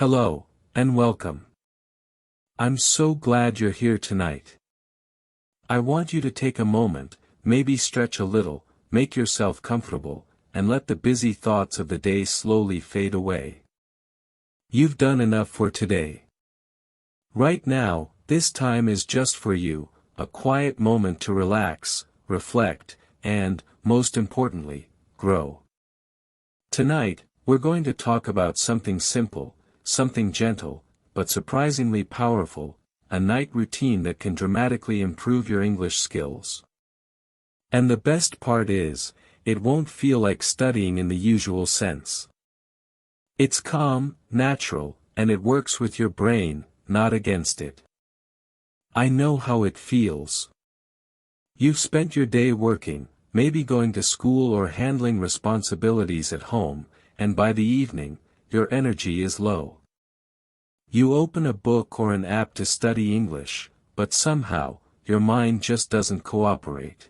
Hello, and welcome. I'm so glad you're here tonight. I want you to take a moment, maybe stretch a little, make yourself comfortable, and let the busy thoughts of the day slowly fade away. You've done enough for today. Right now, this time is just for you, a quiet moment to relax, reflect, and, most importantly, grow. Tonight, we're going to talk about something simple, something gentle, but surprisingly powerful, a night routine that can dramatically improve your English skills. And the best part is, it won't feel like studying in the usual sense. It's calm, natural, and it works with your brain, not against it. I know how it feels. You've spent your day working, maybe going to school or handling responsibilities at home, and by the evening, your energy is low. You open a book or an app to study English, but somehow, your mind just doesn't cooperate.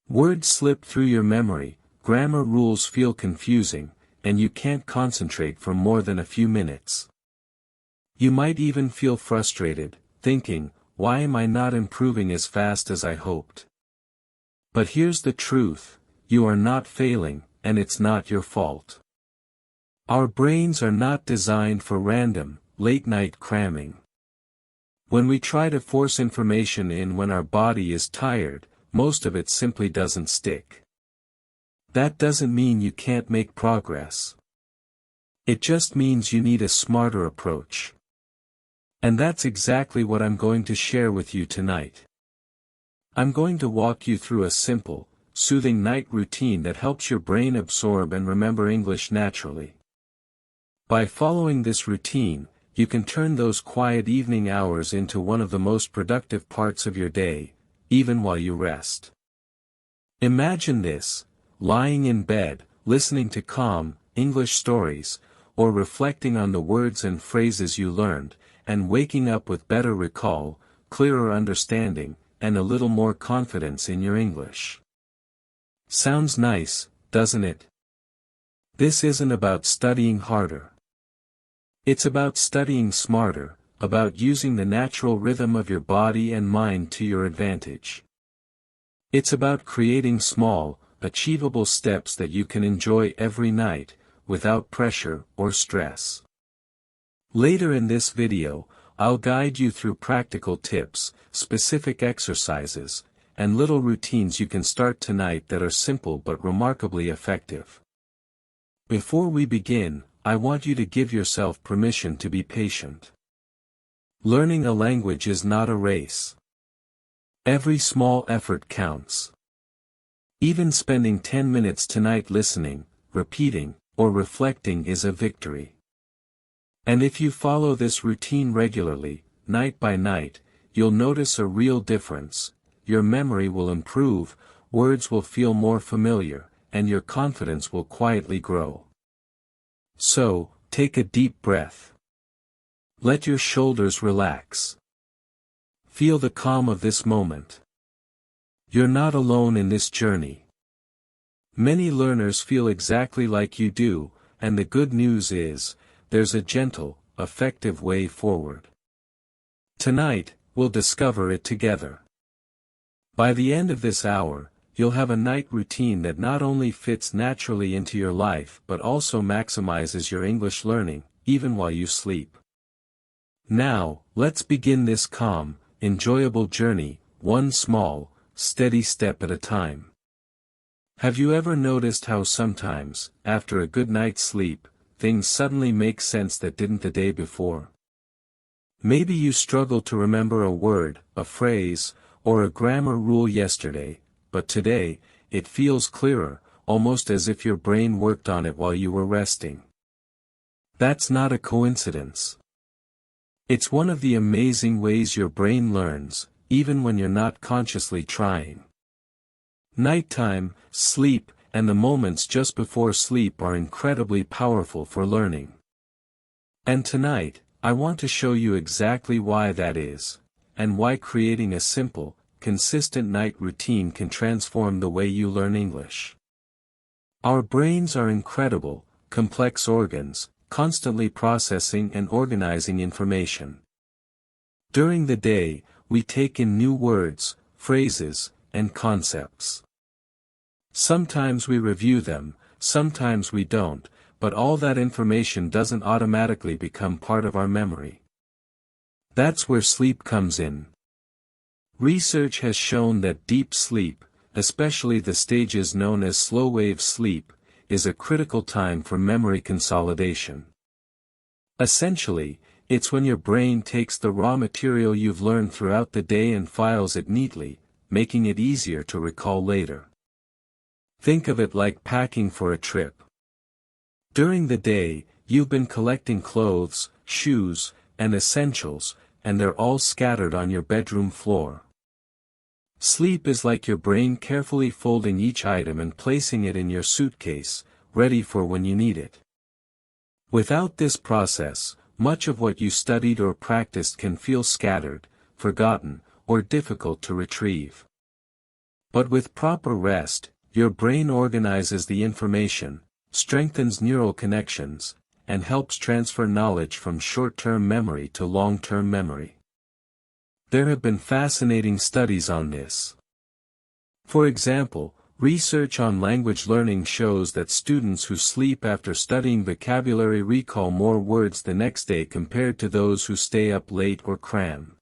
Words slip through your memory, grammar rules feel confusing, and you can't concentrate for more than a few minutes. You might even feel frustrated, thinking, why am I not improving as fast as I hoped? But here's the truth, you are not failing, and it's not your fault. Our brains are not designed for random, late-night cramming. When we try to force information in when our body is tired, most of it simply doesn't stick. That doesn't mean you can't make progress. It just means you need a smarter approach. And that's exactly what I'm going to share with you tonight. I'm going to walk you through a simple, soothing night routine that helps your brain absorb and remember English naturally. By following this routine, you can turn those quiet evening hours into one of the most productive parts of your day, even while you rest. Imagine this, lying in bed, listening to calm, English stories, or reflecting on the words and phrases you learned, and waking up with better recall, clearer understanding, and a little more confidence in your English. Sounds nice, doesn't it? This isn't about studying harder. It's about studying smarter, about using the natural rhythm of your body and mind to your advantage. It's about creating small, achievable steps that you can enjoy every night, without pressure or stress. Later in this video, I'll guide you through practical tips, specific exercises, and little routines you can start tonight that are simple but remarkably effective. Before we begin, I want you to give yourself permission to be patient. Learning a language is not a race. Every small effort counts. Even spending 10 minutes tonight listening, repeating, or reflecting is a victory. And if you follow this routine regularly, night by night, you'll notice a real difference. Your memory will improve, words will feel more familiar, and your confidence will quietly grow. So, take a deep breath. Let your shoulders relax. Feel the calm of this moment. You're not alone in this journey. Many learners feel exactly like you do, and the good news is, there's a gentle, effective way forward. Tonight, we'll discover it together. By the end of this hour, you'll have a night routine that not only fits naturally into your life but also maximizes your English learning, even while you sleep. Now, let's begin this calm, enjoyable journey, one small, steady step at a time. Have you ever noticed how sometimes, after a good night's sleep, things suddenly make sense that didn't the day before? Maybe you struggled to remember a word, a phrase, or a grammar rule yesterday, but today, it feels clearer, almost as if your brain worked on it while you were resting. That's not a coincidence. It's one of the amazing ways your brain learns, even when you're not consciously trying. Nighttime, sleep, and the moments just before sleep are incredibly powerful for learning. And tonight, I want to show you exactly why that is, and why creating a simple, consistent night routine can transform the way you learn English. Our brains are incredible, complex organs, constantly processing and organizing information. During the day, we take in new words, phrases, and concepts. Sometimes we review them, sometimes we don't, but all that information doesn't automatically become part of our memory. That's where sleep comes in. Research has shown that deep sleep, especially the stages known as slow-wave sleep, is a critical time for memory consolidation. Essentially, it's when your brain takes the raw material you've learned throughout the day and files it neatly, making it easier to recall later. Think of it like packing for a trip. During the day, you've been collecting clothes, shoes, and essentials, and they're all scattered on your bedroom floor. Sleep is like your brain carefully folding each item and placing it in your suitcase, ready for when you need it. Without this process, much of what you studied or practiced can feel scattered, forgotten, or difficult to retrieve. But with proper rest, your brain organizes the information, strengthens neural connections, and helps transfer knowledge from short-term memory to long-term memory. There have been fascinating studies on this. For example, research on language learning shows that students who sleep after studying vocabulary recall more words the next day compared to those who stay up late or cram.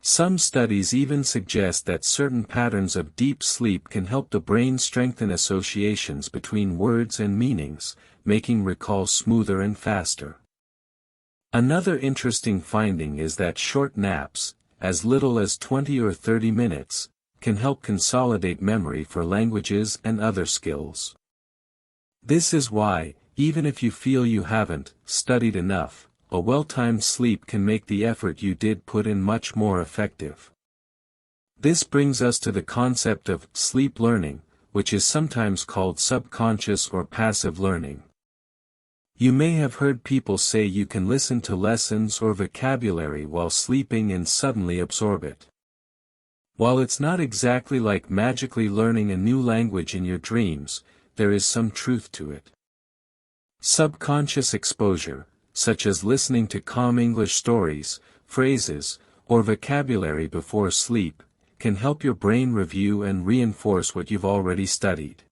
Some studies even suggest that certain patterns of deep sleep can help the brain strengthen associations between words and meanings, making recall smoother and faster. Another interesting finding is that short naps, as little as 20 or 30 minutes, can help consolidate memory for languages and other skills. This is why, even if you feel you haven't studied enough, a well-timed sleep can make the effort you did put in much more effective. This brings us to the concept of sleep learning, which is sometimes called subconscious or passive learning. You may have heard people say you can listen to lessons or vocabulary while sleeping and suddenly absorb it. While it's not exactly like magically learning a new language in your dreams, there is some truth to it. Subconscious exposure, such as listening to calm English stories, phrases, or vocabulary before sleep, can help your brain review and reinforce what you've already studied.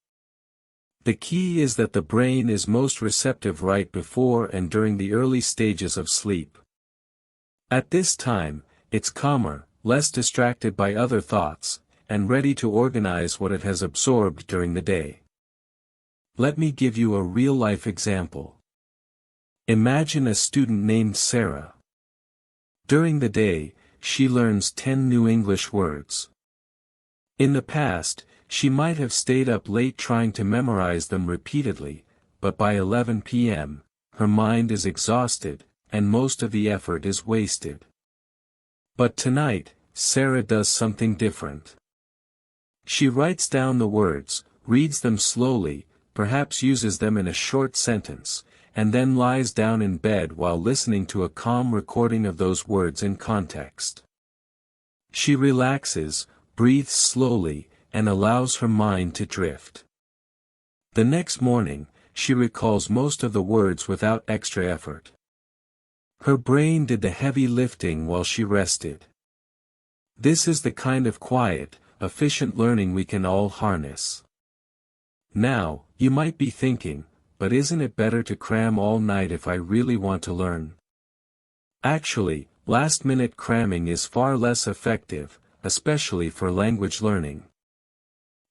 The key is that the brain is most receptive right before and during the early stages of sleep. At this time, it's calmer, less distracted by other thoughts, and ready to organize what it has absorbed during the day. Let me give you a real-life example. Imagine a student named Sarah. During the day, she learns 10 new English words. In the past, she might have stayed up late trying to memorize them repeatedly, but by 11 p.m., her mind is exhausted, and most of the effort is wasted. But tonight, Sarah does something different. She writes down the words, reads them slowly, perhaps uses them in a short sentence, and then lies down in bed while listening to a calm recording of those words in context. She relaxes, breathes slowly, and allows her mind to drift. The next morning, she recalls most of the words without extra effort. Her brain did the heavy lifting while she rested. This is the kind of quiet, efficient learning we can all harness. Now, you might be thinking, but isn't it better to cram all night if I really want to learn? Actually, last-minute cramming is far less effective, especially for language learning.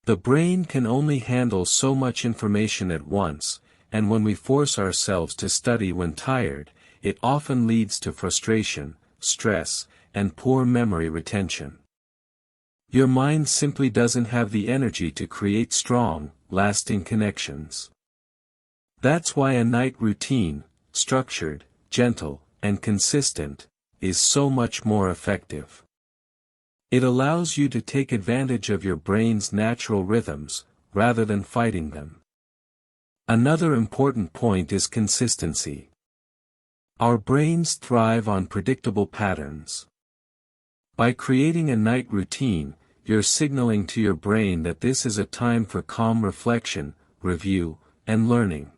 The brain can only handle so much information at once, and when we force ourselves to study when tired, it often leads to frustration, stress, and poor memory retention. Your mind simply doesn't have the energy to create strong, lasting connections. That's why a night routine, structured, gentle, and consistent, is so much more effective. It allows you to take advantage of your brain's natural rhythms, rather than fighting them. Another important point is consistency. Our brains thrive on predictable patterns. By creating a night routine, you're signaling to your brain that this is a time for calm reflection, review, and learning.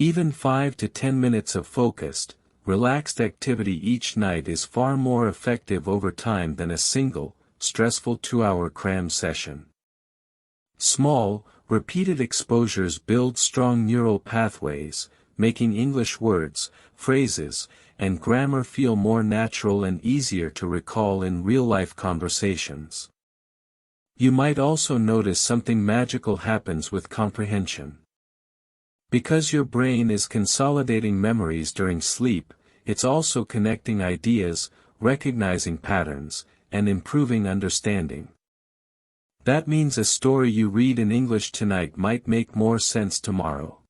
Even 5 to 10 minutes of focused, relaxed activity each night is far more effective over time than a single, stressful 2-hour cram session. Small, repeated exposures build strong neural pathways, making English words, phrases, and grammar feel more natural and easier to recall in real-life conversations. You might also notice something magical happens with comprehension. Because your brain is consolidating memories during sleep, it's also connecting ideas, recognizing patterns, and improving understanding. That means a story you read in English tonight might make more sense tomorrow.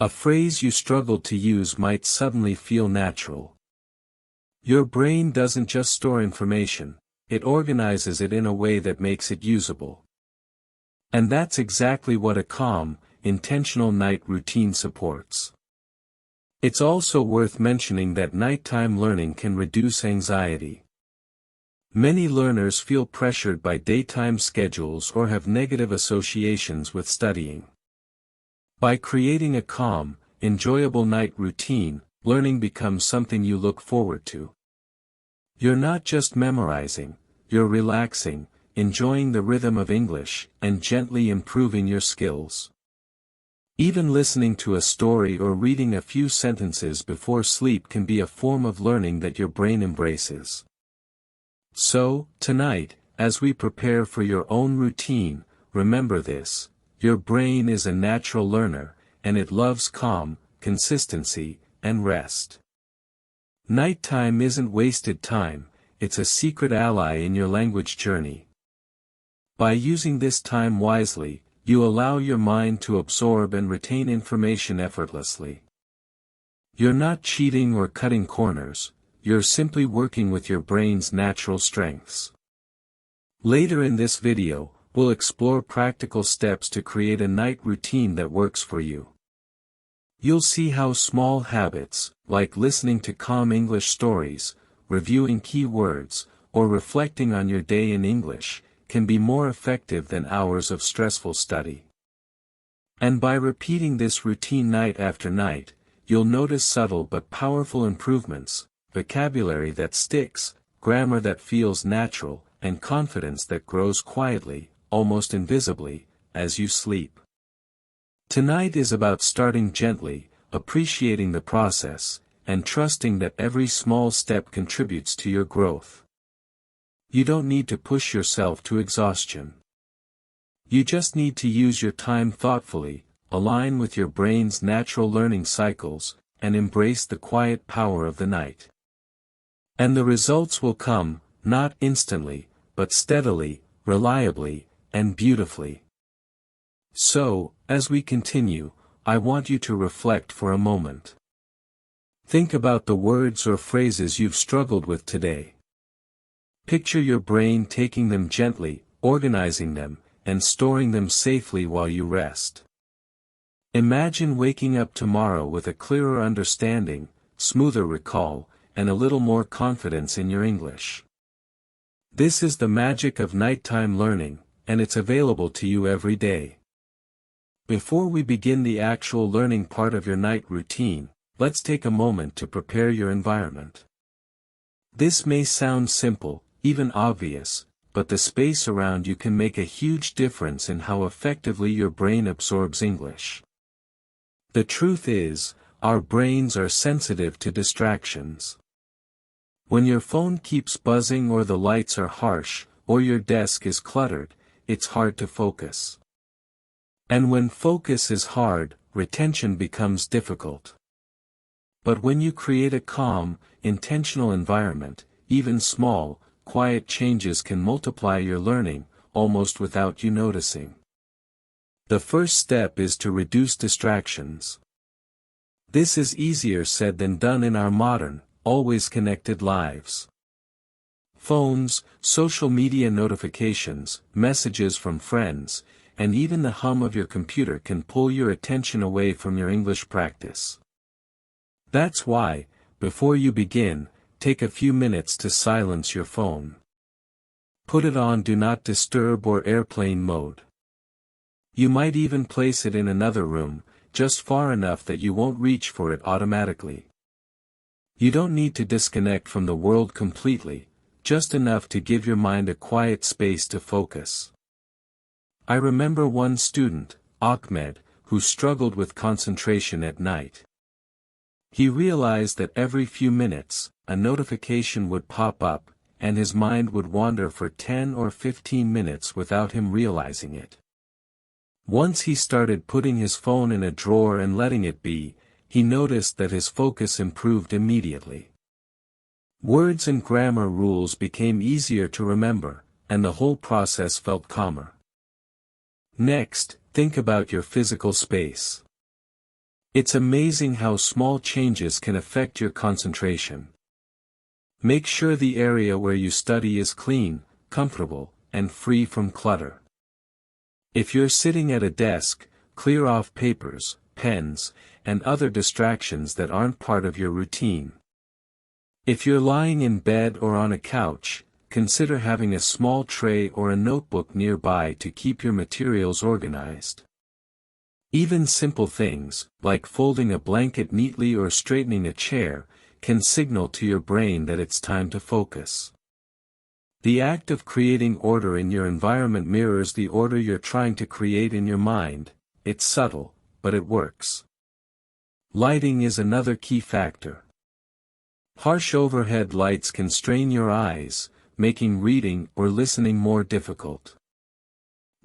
A phrase you struggled to use might suddenly feel natural. Your brain doesn't just store information, it organizes it in a way that makes it usable. And that's exactly what a calm, intentional night routine supports. It's also worth mentioning that nighttime learning can reduce anxiety. Many learners feel pressured by daytime schedules or have negative associations with studying. By creating a calm, enjoyable night routine, learning becomes something you look forward to. You're not just memorizing, you're relaxing, enjoying the rhythm of English, and gently improving your skills. Even listening to a story or reading a few sentences before sleep can be a form of learning that your brain embraces. So, tonight, as we prepare for your own routine, remember this: your brain is a natural learner, and it loves calm, consistency, and rest. Nighttime isn't wasted time, it's a secret ally in your language journey. By using this time wisely, you allow your mind to absorb and retain information effortlessly. You're not cheating or cutting corners, you're simply working with your brain's natural strengths. Later in this video, we'll explore practical steps to create a night routine that works for you. You'll see how small habits, like listening to calm English stories, reviewing key words, or reflecting on your day in English, can be more effective than hours of stressful study. And by repeating this routine night after night, you'll notice subtle but powerful improvements: vocabulary that sticks, grammar that feels natural, and confidence that grows quietly, almost invisibly, as you sleep. Tonight is about starting gently, appreciating the process, and trusting that every small step contributes to your growth. You don't need to push yourself to exhaustion. You just need to use your time thoughtfully, align with your brain's natural learning cycles, and embrace the quiet power of the night. And the results will come, not instantly, but steadily, reliably, and beautifully. So, as we continue, I want you to reflect for a moment. Think about the words or phrases you've struggled with today. Picture your brain taking them gently, organizing them, and storing them safely while you rest. Imagine waking up tomorrow with a clearer understanding, smoother recall, and a little more confidence in your English. This is the magic of nighttime learning, and it's available to you every day. Before we begin the actual learning part of your night routine, let's take a moment to prepare your environment. This may sound simple, even obvious, but the space around you can make a huge difference in how effectively your brain absorbs English. The truth is, our brains are sensitive to distractions. When your phone keeps buzzing or the lights are harsh, or your desk is cluttered, it's hard to focus. And when focus is hard, retention becomes difficult. But when you create a calm, intentional environment, even small, quiet changes can multiply your learning, almost without you noticing. The first step is to reduce distractions. This is easier said than done in our modern, always connected lives. Phones, social media notifications, messages from friends, and even the hum of your computer can pull your attention away from your English practice. That's why, before you begin, take a few minutes to silence your phone. Put it on Do Not Disturb or airplane mode. You might even place it in another room, just far enough that you won't reach for it automatically. You don't need to disconnect from the world completely, just enough to give your mind a quiet space to focus. I remember one student, Ahmed, who struggled with concentration at night. He realized that every few minutes, a notification would pop up, and his mind would wander for 10 or 15 minutes without him realizing it. Once he started putting his phone in a drawer and letting it be, he noticed that his focus improved immediately. Words and grammar rules became easier to remember, and the whole process felt calmer. Next, think about your physical space. It's amazing how small changes can affect your concentration. Make sure the area where you study is clean, comfortable, and free from clutter. If you're sitting at a desk, clear off papers, pens, and other distractions that aren't part of your routine. If you're lying in bed or on a couch, consider having a small tray or a notebook nearby to keep your materials organized. Even simple things, like folding a blanket neatly or straightening a chair, can signal to your brain that it's time to focus. The act of creating order in your environment mirrors the order you're trying to create in your mind. It's subtle, but it works. Lighting is another key factor. Harsh overhead lights can strain your eyes, making reading or listening more difficult.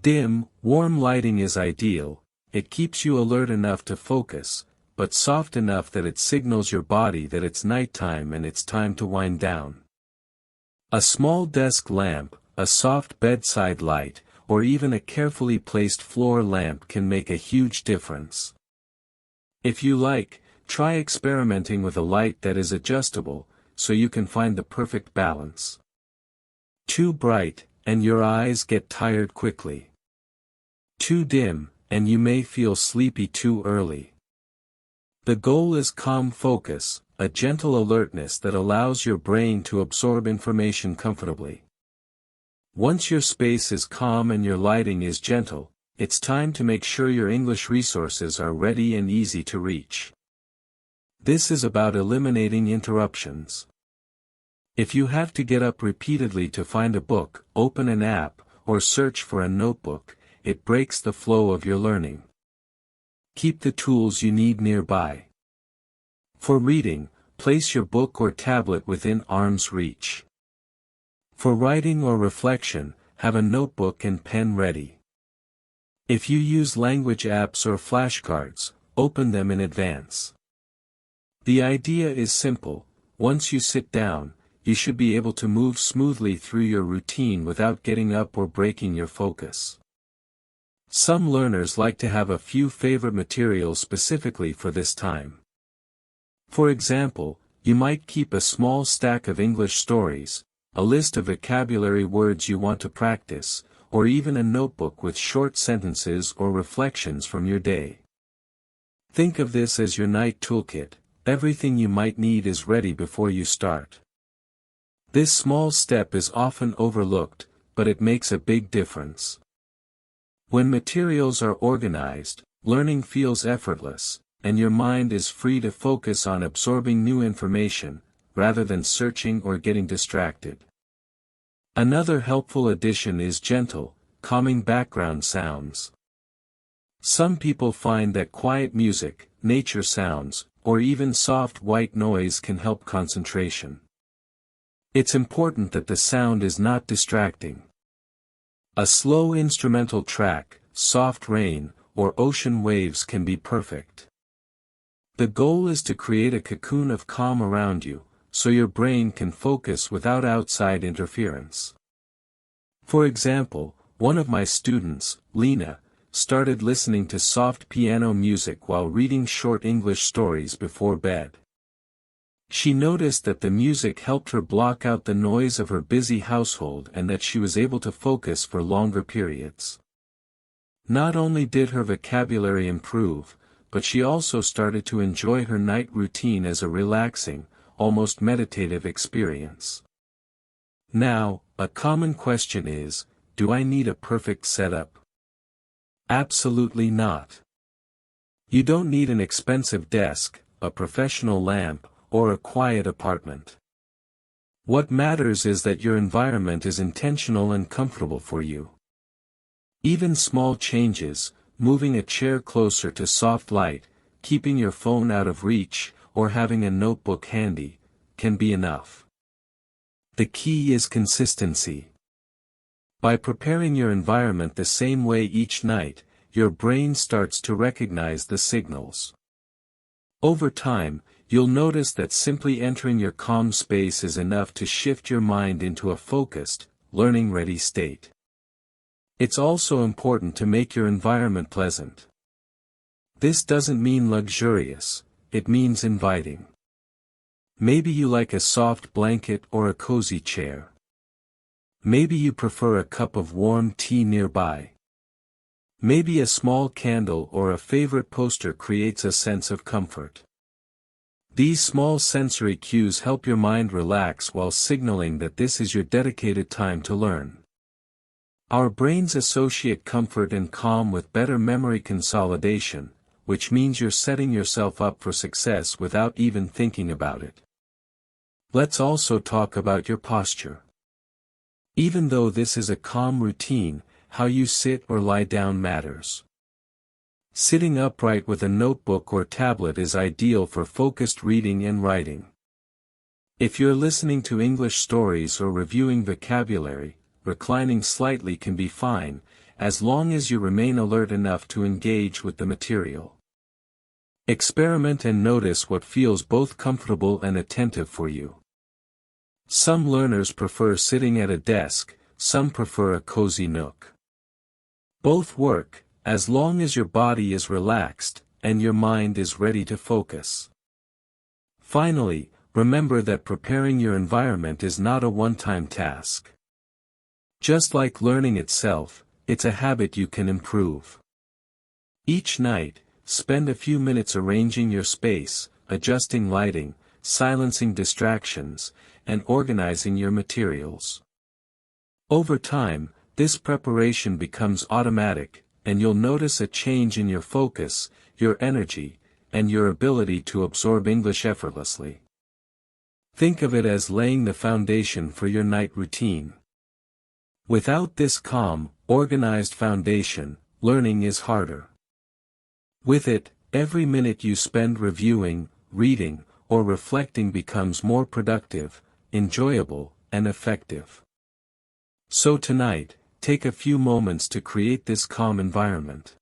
Dim, warm lighting is ideal. It keeps you alert enough to focus, but soft enough that it signals your body that it's nighttime and it's time to wind down. A small desk lamp, a soft bedside light, or even a carefully placed floor lamp can make a huge difference. If you like, try experimenting with a light that is adjustable, so you can find the perfect balance. Too bright, and your eyes get tired quickly. Too dim, and you may feel sleepy too early. The goal is calm focus, a gentle alertness that allows your brain to absorb information comfortably. Once your space is calm and your lighting is gentle, it's time to make sure your English resources are ready and easy to reach. This is about eliminating interruptions. If you have to get up repeatedly to find a book, open an app, or search for a notebook, it breaks the flow of your learning. Keep the tools you need nearby. For reading, place your book or tablet within arm's reach. For writing or reflection, have a notebook and pen ready. If you use language apps or flashcards, open them in advance. The idea is simple. Once you sit down, you should be able to move smoothly through your routine without getting up or breaking your focus. Some learners like to have a few favorite materials specifically for this time. For example, you might keep a small stack of English stories, a list of vocabulary words you want to practice, or even a notebook with short sentences or reflections from your day. Think of this as your night toolkit. Everything you might need is ready before you start. This small step is often overlooked, but it makes a big difference. When materials are organized, learning feels effortless, and your mind is free to focus on absorbing new information, rather than searching or getting distracted. Another helpful addition is gentle, calming background sounds. Some people find that quiet music, nature sounds, or even soft white noise can help concentration. It's important that the sound is not distracting. A slow instrumental track, soft rain, or ocean waves can be perfect. The goal is to create a cocoon of calm around you, so your brain can focus without outside interference. For example, one of my students, Lena, started listening to soft piano music while reading short English stories before bed. She noticed that the music helped her block out the noise of her busy household and that she was able to focus for longer periods. Not only did her vocabulary improve, but she also started to enjoy her night routine as a relaxing, almost meditative experience. Now, a common question is, do I need a perfect setup? Absolutely not. You don't need an expensive desk, a professional lamp, or a quiet apartment. What matters is that your environment is intentional and comfortable for you. Even small changes, moving a chair closer to soft light, keeping your phone out of reach, or having a notebook handy, can be enough. The key is consistency. By preparing your environment the same way each night, your brain starts to recognize the signals. Over time, you'll notice that simply entering your calm space is enough to shift your mind into a focused, learning-ready state. It's also important to make your environment pleasant. This doesn't mean luxurious, it means inviting. Maybe you like a soft blanket or a cozy chair. Maybe you prefer a cup of warm tea nearby. Maybe a small candle or a favorite poster creates a sense of comfort. These small sensory cues help your mind relax while signaling that this is your dedicated time to learn. Our brains associate comfort and calm with better memory consolidation, which means you're setting yourself up for success without even thinking about it. Let's also talk about your posture. Even though this is a calm routine, how you sit or lie down matters. Sitting upright with a notebook or tablet is ideal for focused reading and writing. If you're listening to English stories or reviewing vocabulary, reclining slightly can be fine, as long as you remain alert enough to engage with the material. Experiment and notice what feels both comfortable and attentive for you. Some learners prefer sitting at a desk, some prefer a cozy nook. Both work, as long as your body is relaxed, and your mind is ready to focus. Finally, remember that preparing your environment is not a one-time task. Just like learning itself, it's a habit you can improve. Each night, spend a few minutes arranging your space, adjusting lighting, silencing distractions, and organizing your materials. Over time, this preparation becomes automatic, and you'll notice a change in your focus, your energy, and your ability to absorb English effortlessly. Think of it as laying the foundation for your night routine. Without this calm, organized foundation, learning is harder. With it, every minute you spend reviewing, reading, or reflecting becomes more productive, enjoyable, and effective. So tonight, take a few moments to create this calm environment.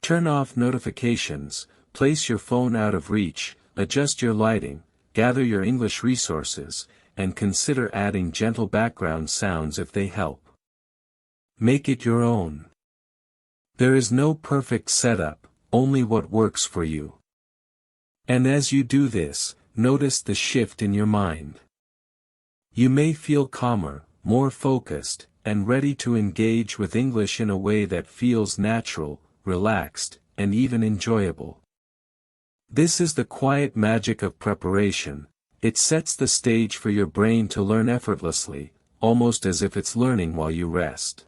Turn off notifications, place your phone out of reach, adjust your lighting, gather your English resources, and consider adding gentle background sounds if they help. Make it your own. There is no perfect setup, only what works for you. And as you do this, notice the shift in your mind. You may feel calmer, more focused, and ready to engage with English in a way that feels natural, relaxed, and even enjoyable. This is the quiet magic of preparation. It sets the stage for your brain to learn effortlessly, almost as if it's learning while you rest.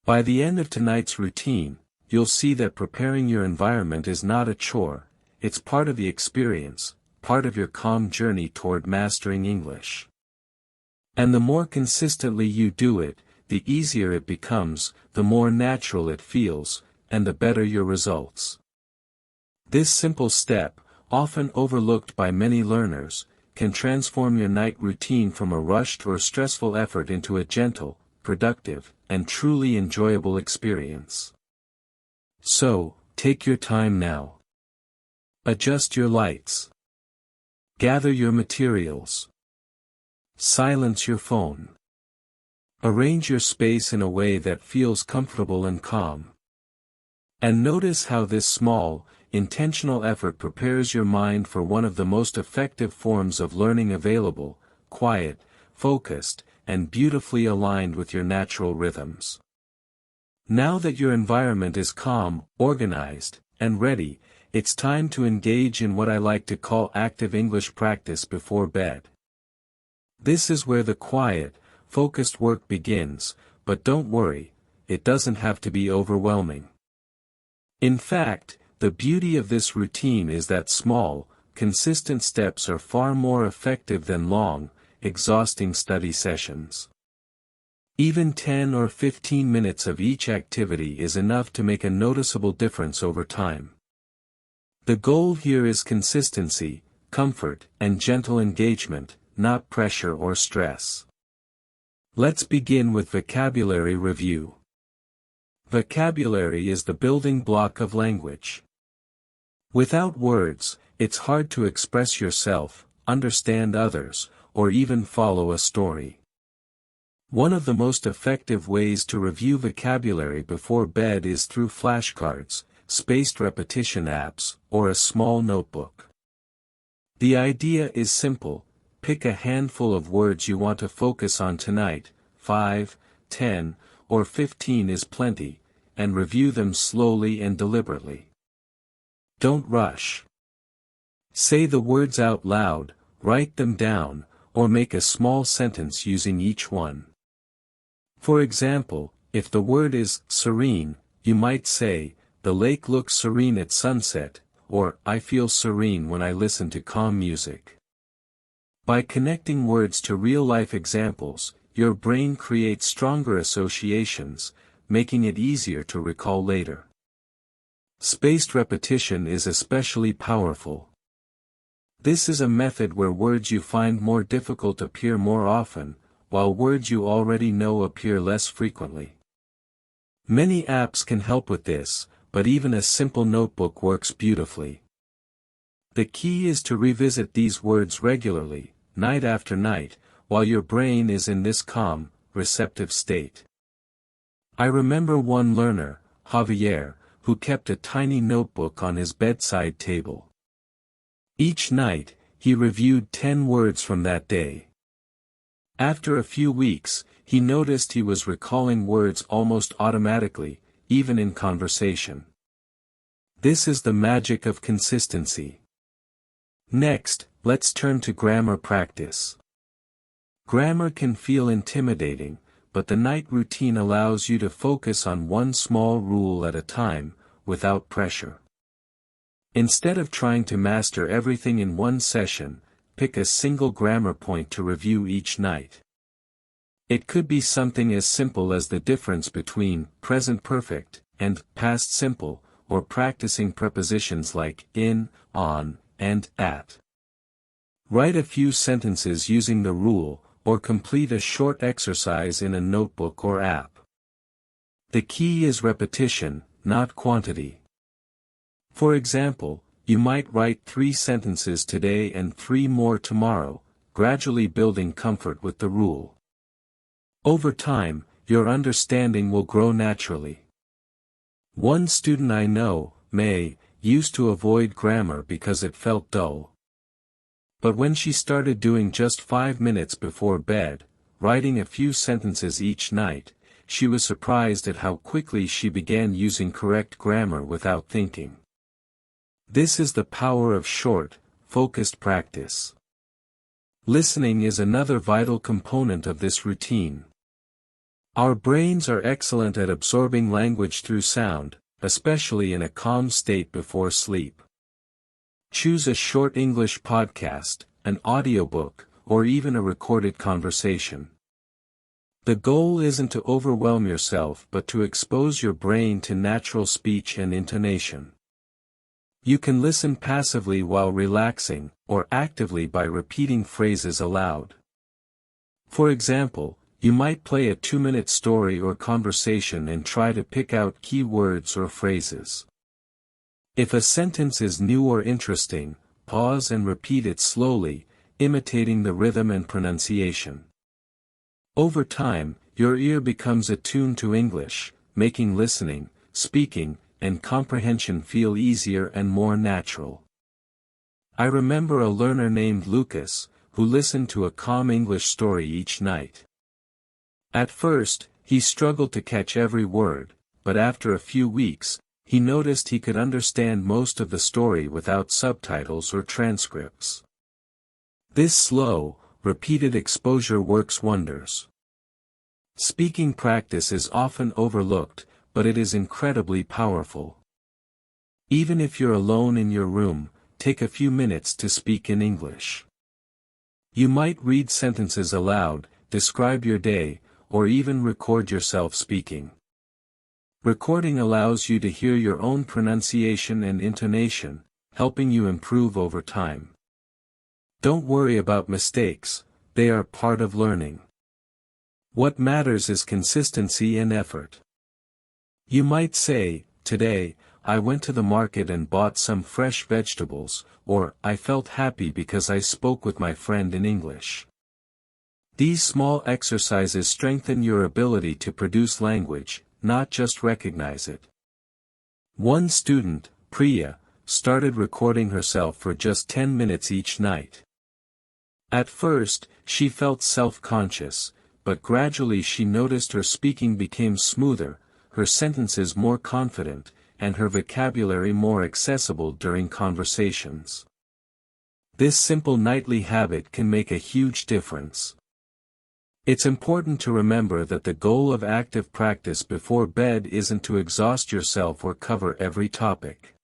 By the end of tonight's routine, you'll see that preparing your environment is not a chore, it's part of the experience, part of your calm journey toward mastering English. And the more consistently you do it, the easier it becomes, the more natural it feels, and the better your results. This simple step, often overlooked by many learners, can transform your night routine from a rushed or stressful effort into a gentle, productive, and truly enjoyable experience. So, take your time now. Adjust your lights. Gather your materials. Silence your phone. Arrange your space in a way that feels comfortable and calm. And notice how this small, intentional effort prepares your mind for one of the most effective forms of learning available, quiet, focused, and beautifully aligned with your natural rhythms. Now that your environment is calm, organized, and ready, it's time to engage in what I like to call active English practice before bed. This is where the quiet, focused work begins, but don't worry, it doesn't have to be overwhelming. In fact, The beauty of this routine is that small, consistent steps are far more effective than long, exhausting study sessions. Even 10 or 15 minutes of each activity is enough to make a noticeable difference over time. The goal here is consistency, comfort, and gentle engagement, not pressure or stress. Let's begin with vocabulary review. Vocabulary is the building block of language. Without words, it's hard to express yourself, understand others, or even follow a story. One of the most effective ways to review vocabulary before bed is through flashcards, spaced repetition apps, or a small notebook. The idea is simple: pick a handful of words you want to focus on tonight, 5, 10, or 15 is plenty, and review them slowly and deliberately. Don't rush. Say the words out loud, write them down, or make a small sentence using each one. For example, if the word is serene, you might say, "The lake looks serene at sunset," or "I feel serene when I listen to calm music." By connecting words to real-life examples, your brain creates stronger associations, making it easier to recall later. Spaced repetition is especially powerful. This is a method where words you find more difficult appear more often, while words you already know appear less frequently. Many apps can help with this, but even a simple notebook works beautifully. The key is to revisit these words regularly, night after night, while your brain is in this calm, receptive state. I remember one learner, Javier, who kept a tiny notebook on his bedside table. Each night, he reviewed 10 words from that day. After a few weeks, he noticed he was recalling words almost automatically, even in conversation. This is the magic of consistency. Next, let's turn to grammar practice. Grammar can feel intimidating, but the night routine allows you to focus on one small rule at a time, without pressure. Instead of trying to master everything in one session, pick a single grammar point to review each night. It could be something as simple as the difference between present perfect and past simple, or practicing prepositions like in, on, and at. Write a few sentences using the rule, or complete a short exercise in a notebook or app. The key is repetition, not quantity. For example, you might write 3 sentences today and 3 more tomorrow, gradually building comfort with the rule. Over time, your understanding will grow naturally. One student I know, May, used to avoid grammar because it felt dull. But when she started doing just 5 minutes before bed, writing a few sentences each night, she was surprised at how quickly she began using correct grammar without thinking. This is the power of short, focused practice. Listening is another vital component of this routine. Our brains are excellent at absorbing language through sound, especially in a calm state before sleep. Choose a short English podcast, an audiobook, or even a recorded conversation. The goal isn't to overwhelm yourself but to expose your brain to natural speech and intonation. You can listen passively while relaxing, or actively by repeating phrases aloud. For example, you might play a 2-minute story or conversation and try to pick out key words or phrases. If a sentence is new or interesting, pause and repeat it slowly, imitating the rhythm and pronunciation. Over time, your ear becomes attuned to English, making listening, speaking, and comprehension feel easier and more natural. I remember a learner named Lucas, who listened to a calm English story each night. At first, he struggled to catch every word, but after a few weeks, he noticed he could understand most of the story without subtitles or transcripts. This slow, repeated exposure works wonders. Speaking practice is often overlooked, but it is incredibly powerful. Even if you're alone in your room, take a few minutes to speak in English. You might read sentences aloud, describe your day, or even record yourself speaking. Recording allows you to hear your own pronunciation and intonation, helping you improve over time. Don't worry about mistakes, they are part of learning. What matters is consistency and effort. You might say, "Today, I went to the market and bought some fresh vegetables," or "I felt happy because I spoke with my friend in English." These small exercises strengthen your ability to produce language, not just recognize it. One student, Priya, started recording herself for just 10 minutes each night. At first, she felt self-conscious, but gradually she noticed her speaking became smoother, her sentences more confident, and her vocabulary more accessible during conversations. This simple nightly habit can make a huge difference. It's important to remember that the goal of active practice before bed isn't to exhaust yourself or cover every topic.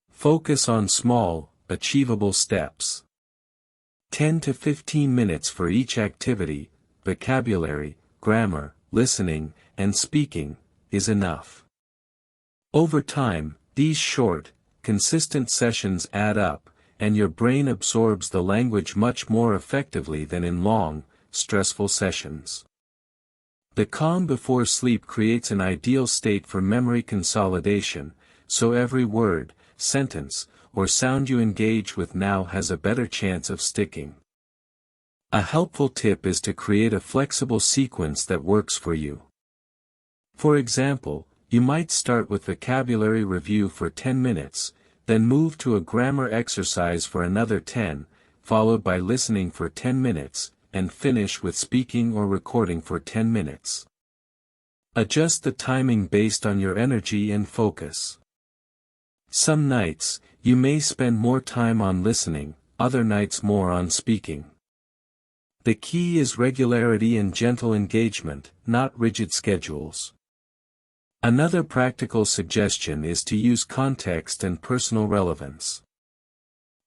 Focus on small, achievable steps. 10 to 15 minutes for each activity, vocabulary, grammar, listening, and speaking, is enough. Over time, these short, consistent sessions add up, and your brain absorbs the language much more effectively than in long, stressful sessions. The calm before sleep creates an ideal state for memory consolidation, so every word, sentence, or sound you engage with now has a better chance of sticking. A helpful tip is to create a flexible sequence that works for you. For example, you might start with vocabulary review for 10 minutes, then move to a grammar exercise for another 10, followed by listening for 10 minutes, and finish with speaking or recording for 10 minutes. Adjust the timing based on your energy and focus. Some nights, you may spend more time on listening, other nights more on speaking. The key is regularity and gentle engagement, not rigid schedules. Another practical suggestion is to use context and personal relevance.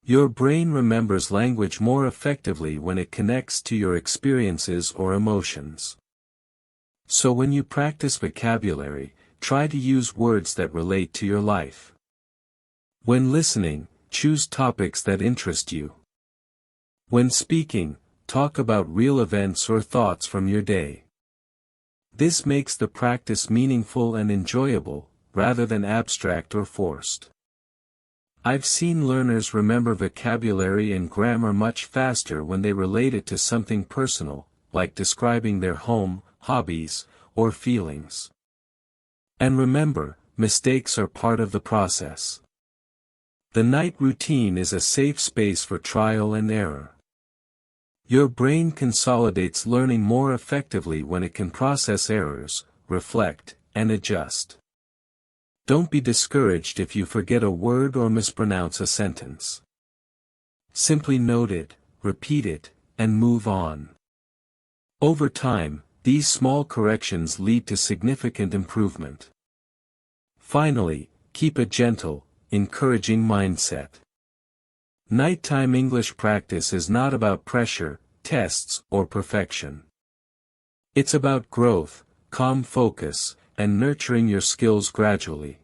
Your brain remembers language more effectively when it connects to your experiences or emotions. So when you practice vocabulary, try to use words that relate to your life. When listening, choose topics that interest you. When speaking, talk about real events or thoughts from your day. This makes the practice meaningful and enjoyable, rather than abstract or forced. I've seen learners remember vocabulary and grammar much faster when they relate it to something personal, like describing their home, hobbies, or feelings. And remember, mistakes are part of the process. The night routine is a safe space for trial and error. Your brain consolidates learning more effectively when it can process errors, reflect, and adjust. Don't be discouraged if you forget a word or mispronounce a sentence. Simply note it, repeat it, and move on. Over time, these small corrections lead to significant improvement. Finally, keep a gentle, encouraging mindset. Nighttime English practice is not about pressure, tests, or perfection. It's about growth, calm focus, and nurturing your skills gradually.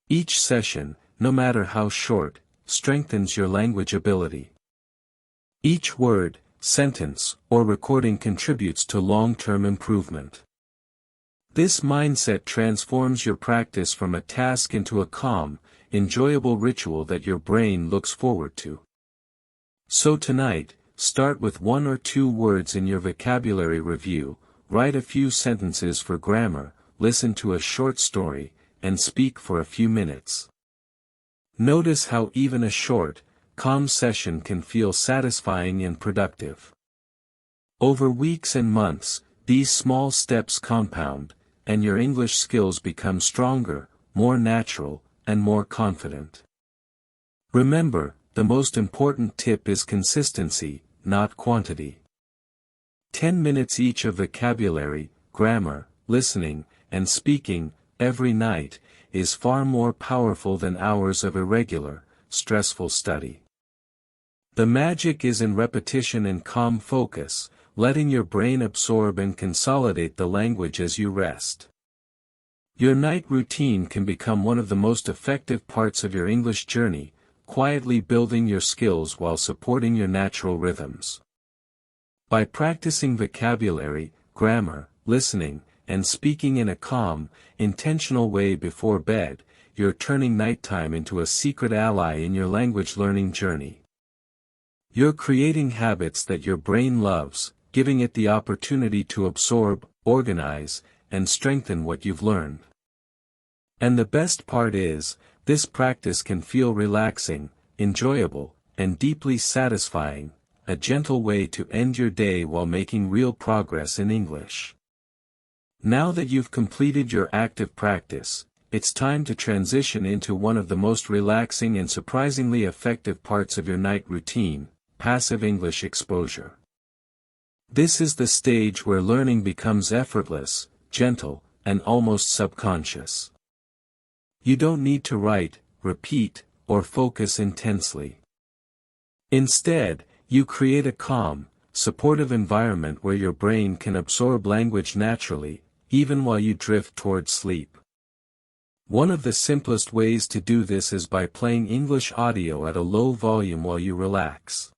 Each session, no matter how short, strengthens your language ability. Each word, sentence, or recording contributes to long-term improvement. This mindset transforms your practice from a task into a calm, enjoyable ritual that your brain looks forward to. So tonight, start with 1 or 2 words in your vocabulary review, write a few sentences for grammar, listen to a short story, and speak for a few minutes. Notice how even a short, calm session can feel satisfying and productive. Over weeks and months, these small steps compound, and your English skills become stronger, more natural, and more confident. Remember, the most important tip is consistency, not quantity. 10 minutes each of vocabulary, grammar, listening, and speaking, every night, is far more powerful than hours of irregular, stressful study. The magic is in repetition and calm focus, letting your brain absorb and consolidate the language as you rest. Your night routine can become one of the most effective parts of your English journey, quietly building your skills while supporting your natural rhythms. By practicing vocabulary, grammar, listening, and speaking in a calm, intentional way before bed, you're turning nighttime into a secret ally in your language learning journey. You're creating habits that your brain loves, giving it the opportunity to absorb, organize, and strengthen what you've learned. And the best part is, this practice can feel relaxing, enjoyable, and deeply satisfying, a gentle way to end your day while making real progress in English. Now that you've completed your active practice, it's time to transition into one of the most relaxing and surprisingly effective parts of your night routine, passive English exposure. This is the stage where learning becomes effortless, gentle, and almost subconscious. You don't need to write, repeat, or focus intensely. Instead, you create a calm, supportive environment where your brain can absorb language naturally, even while you drift towards sleep. One of the simplest ways to do this is by playing English audio at a low volume while you relax.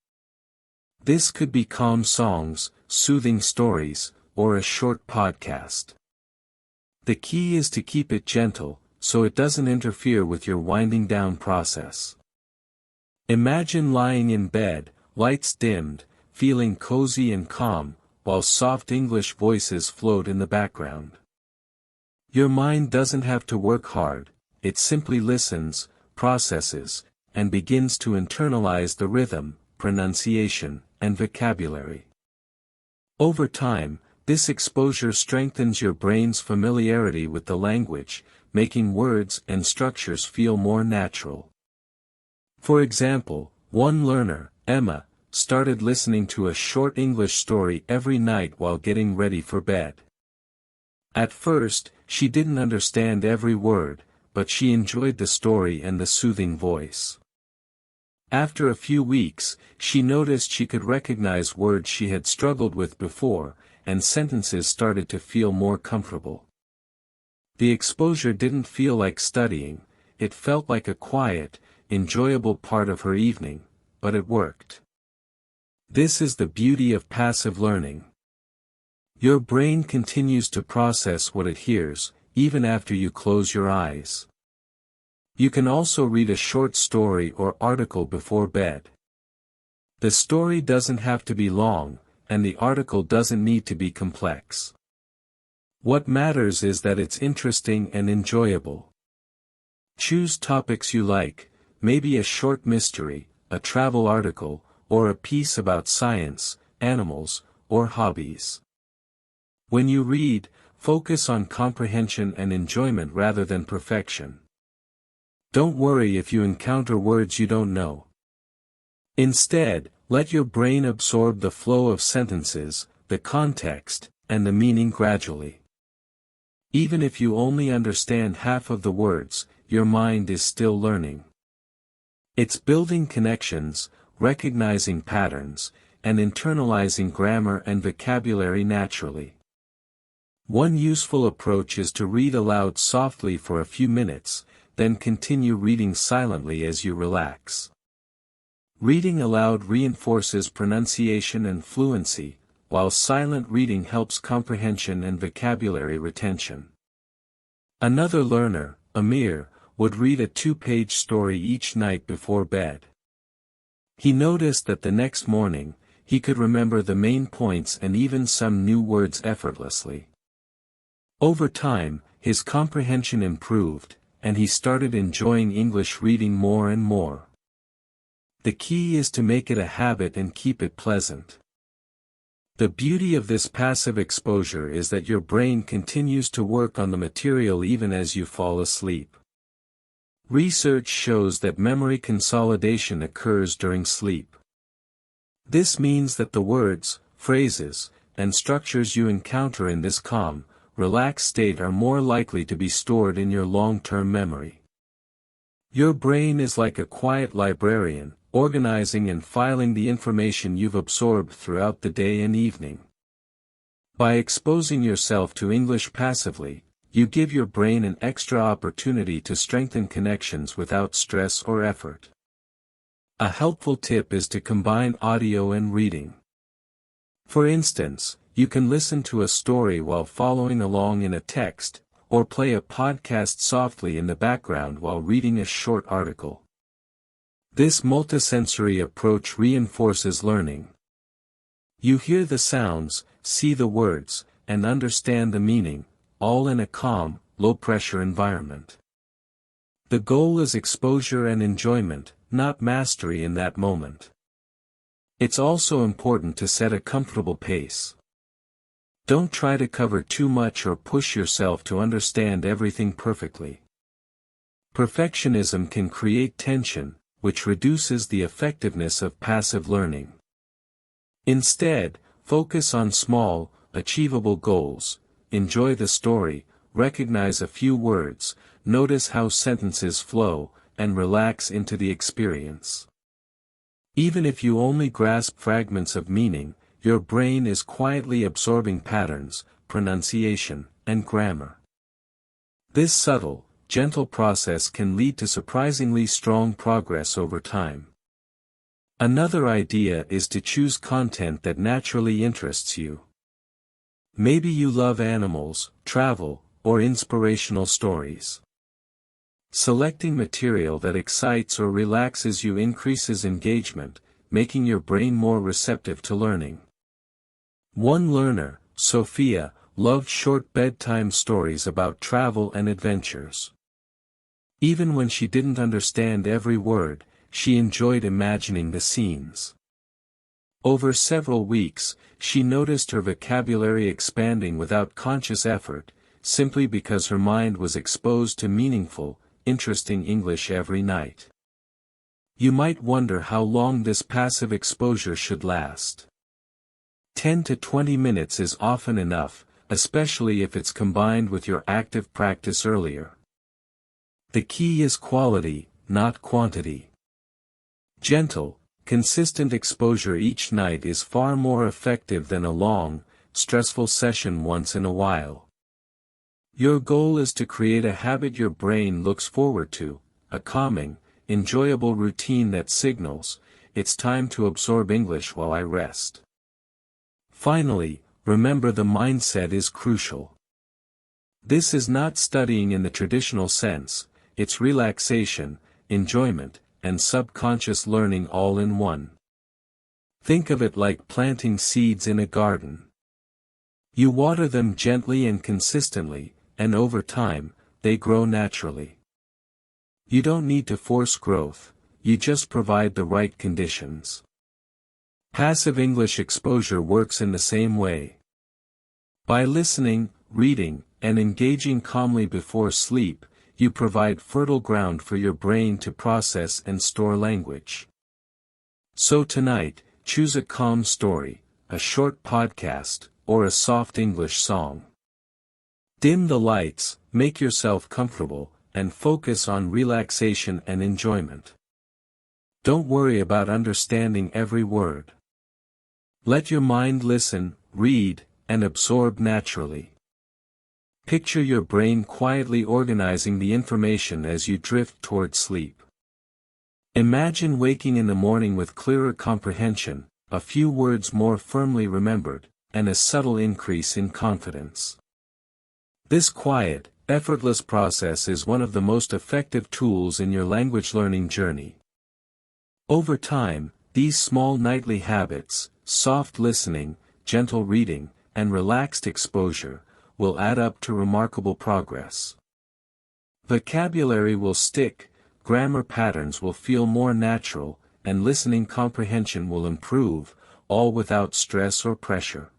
This could be calm songs, soothing stories, or a short podcast. The key is to keep it gentle, so it doesn't interfere with your winding down process. Imagine lying in bed, lights dimmed, feeling cozy and calm, while soft English voices float in the background. Your mind doesn't have to work hard, it simply listens, processes, and begins to internalize the rhythm, pronunciation, and vocabulary. Over time, this exposure strengthens your brain's familiarity with the language, making words and structures feel more natural. For example, one learner, Emma, started listening to a short English story every night while getting ready for bed. At first, she didn't understand every word, but she enjoyed the story and the soothing voice. After a few weeks, she noticed she could recognize words she had struggled with before, and sentences started to feel more comfortable. The exposure didn't feel like studying, it felt like a quiet, enjoyable part of her evening, but it worked. This is the beauty of passive learning. Your brain continues to process what it hears, even after you close your eyes. You can also read a short story or article before bed. The story doesn't have to be long, and the article doesn't need to be complex. What matters is that it's interesting and enjoyable. Choose topics you like, maybe a short mystery, a travel article, or a piece about science, animals, or hobbies. When you read, focus on comprehension and enjoyment rather than perfection. Don't worry if you encounter words you don't know. Instead, let your brain absorb the flow of sentences, the context, and the meaning gradually. Even if you only understand half of the words, your mind is still learning. It's building connections, recognizing patterns, and internalizing grammar and vocabulary naturally. One useful approach is to read aloud softly for a few minutes, then continue reading silently as you relax. Reading aloud reinforces pronunciation and fluency, while silent reading helps comprehension and vocabulary retention. Another learner, Amir, would read a 2-page story each night before bed. He noticed that the next morning, he could remember the main points and even some new words effortlessly. Over time, his comprehension improved, and he started enjoying English reading more and more. The key is to make it a habit and keep it pleasant. The beauty of this passive exposure is that your brain continues to work on the material even as you fall asleep. Research shows that memory consolidation occurs during sleep. This means that the words, phrases, and structures you encounter in this calm, relaxed state are more likely to be stored in your long-term memory. Your brain is like a quiet librarian, organizing and filing the information you've absorbed throughout the day and evening. By exposing yourself to English passively, you give your brain an extra opportunity to strengthen connections without stress or effort. A helpful tip is to combine audio and reading. For instance, you can listen to a story while following along in a text, or play a podcast softly in the background while reading a short article. This multisensory approach reinforces learning. You hear the sounds, see the words, and understand the meaning, all in a calm, low-pressure environment. The goal is exposure and enjoyment, not mastery in that moment. It's also important to set a comfortable pace. Don't try to cover too much or push yourself to understand everything perfectly. Perfectionism can create tension, which reduces the effectiveness of passive learning. Instead, focus on small, achievable goals, enjoy the story, recognize a few words, notice how sentences flow, and relax into the experience. Even if you only grasp fragments of meaning, your brain is quietly absorbing patterns, pronunciation, and grammar. This subtle, gentle process can lead to surprisingly strong progress over time. Another idea is to choose content that naturally interests you. Maybe you love animals, travel, or inspirational stories. Selecting material that excites or relaxes you increases engagement, making your brain more receptive to learning. One learner, Sophia, loved short bedtime stories about travel and adventures. Even when she didn't understand every word, she enjoyed imagining the scenes. Over several weeks, she noticed her vocabulary expanding without conscious effort, simply because her mind was exposed to meaningful, interesting English every night. You might wonder how long this passive exposure should last. 10 to 20 minutes is often enough, especially if it's combined with your active practice earlier. The key is quality, not quantity. Gentle, consistent exposure each night is far more effective than a long, stressful session once in a while. Your goal is to create a habit your brain looks forward to, a calming, enjoyable routine that signals, it's time to absorb English while I rest. Finally, remember the mindset is crucial. This is not studying in the traditional sense, it's relaxation, enjoyment, and subconscious learning all in one. Think of it like planting seeds in a garden. You water them gently and consistently, and over time, they grow naturally. You don't need to force growth, you just provide the right conditions. Passive English exposure works in the same way. By listening, reading, and engaging calmly before sleep, you provide fertile ground for your brain to process and store language. So tonight, choose a calm story, a short podcast, or a soft English song. Dim the lights, make yourself comfortable, and focus on relaxation and enjoyment. Don't worry about understanding every word. Let your mind listen, read, and absorb naturally. Picture your brain quietly organizing the information as you drift toward sleep. Imagine waking in the morning with clearer comprehension, a few words more firmly remembered, and a subtle increase in confidence. This quiet, effortless process is one of the most effective tools in your language learning journey. Over time, these small nightly habits, soft listening, gentle reading, and relaxed exposure, will add up to remarkable progress. Vocabulary will stick, grammar patterns will feel more natural, and listening comprehension will improve, all without stress or pressure.